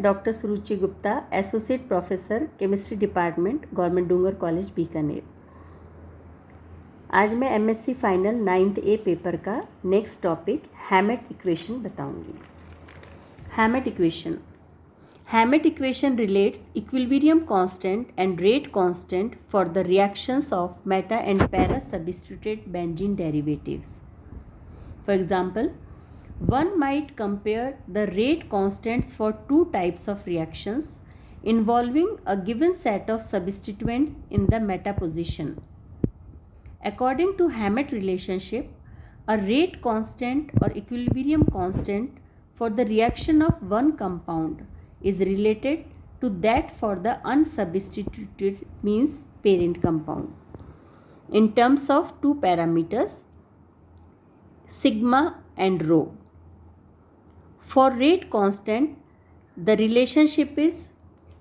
Doctor Suruchi Gupta, associate professor chemistry department, government Dungar college Bikaner. आज मैं MSc final 9th A paper का next topic Hammett equation बताऊंगी। Hammett equation relates equilibrium constant and rate constant for the reactions of meta and para substituted benzene derivatives. For example, one might compare the rate constants for two types of reactions involving a given set of substituents in the meta position. According to Hammett relationship, a rate constant or equilibrium constant for the reaction of one compound is related to that for the unsubstituted means parent compound in terms of two parameters sigma and rho. For rate constant, the relationship is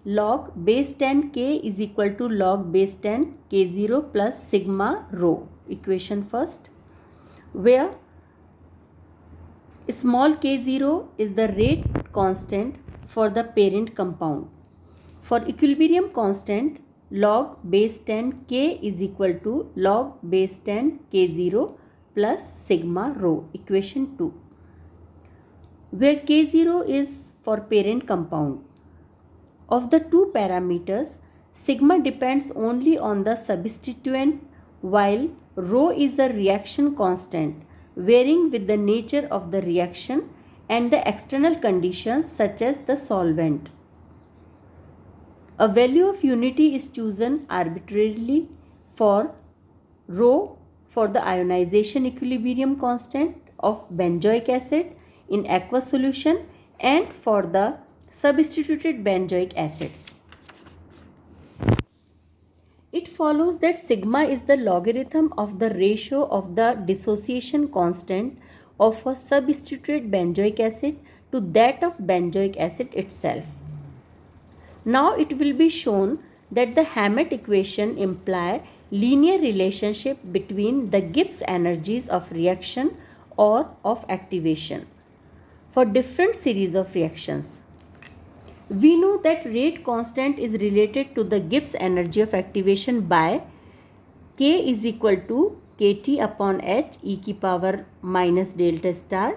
log base 10 k is equal to log base 10 k0 plus sigma rho. Equation first, where small k0 is the rate constant for the parent compound. For equilibrium constant, log base 10 k is equal to log base 10 k0 plus sigma rho. Equation 2, where k0 is for parent compound. Of the two parameters, sigma depends only on the substituent while rho is a reaction constant varying with the nature of the reaction and the external conditions such as the solvent. A value of unity is chosen arbitrarily for rho for the ionization equilibrium constant of benzoic acid in aqueous solution and for the substituted benzoic acids. It follows that sigma is the logarithm of the ratio of the dissociation constant of a substituted benzoic acid to that of benzoic acid itself. Now it will be shown that the Hammett equation imply linear relationship between the Gibbs energies of reaction or of activation for different series of reactions. We know that rate constant is related to the Gibbs energy of activation by k is equal to kt upon h e की power minus delta star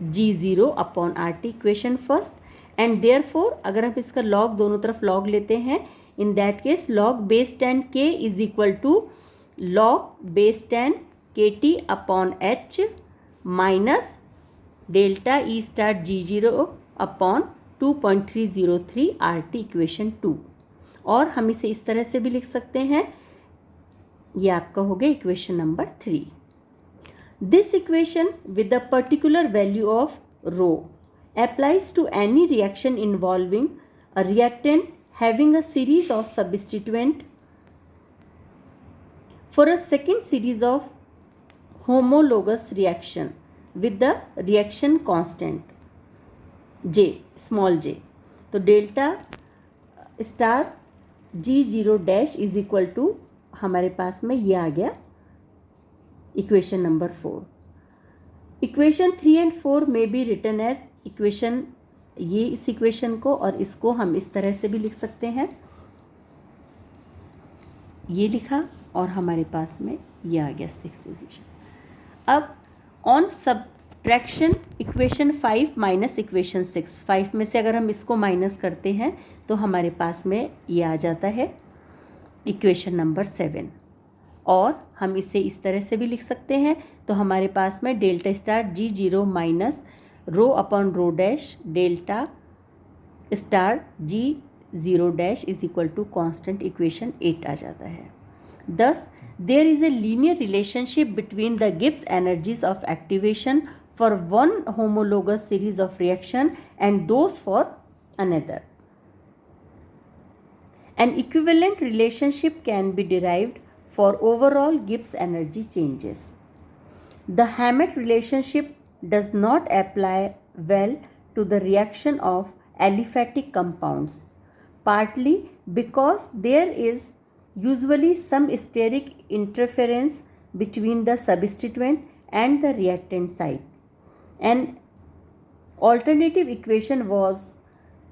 g0 upon rt. Equation first, and therefore अगर हम इसका log दोनों तरफ log लेते हैं, in that case log base 10 k is equal to log base 10 kt upon h minus delta E star g0 upon 2.303 RT. Equation 2, और हम इसे इस तरह से भी लिख सकते हैं, ये आपका हो गया equation number 3. This equation with the particular value of rho applies to any reaction involving a reactant having a series of substituent for a second series of homologous reaction with the reaction constant J, small j. तो delta star g0 dash is equal to हमारे पास में ये आ गया equation number 4. Equation 3 and 4 में be written as equation, ये इस equation को और इसको हम इस तरह से भी लिख सकते हैं, ये लिखा और हमारे पास में ये आ गया 6th इक्वेशन. अब on subtraction equation 5 minus equation 6, 5 में से अगर हम इसको माइनस करते हैं तो हमारे पास में ये आ जाता है इक्वेशन नंबर 7, और हम इसे इस तरह से भी लिख सकते हैं. तो हमारे पास में delta star g0 minus rho upon rho dash delta star g0 dash is equal to constant. Equation 8 आ जाता है. Thus, there is a linear relationship between the Gibbs energies of activation for one homologous series of reaction and those for another. An equivalent relationship can be derived for overall Gibbs energy changes. The Hammett relationship does not apply well to the reaction of aliphatic compounds, partly because there is usually some steric interference between the substituent and the reactant site. An alternative equation was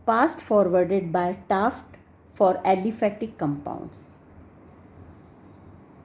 passed forwarded by Taft for aliphatic compounds.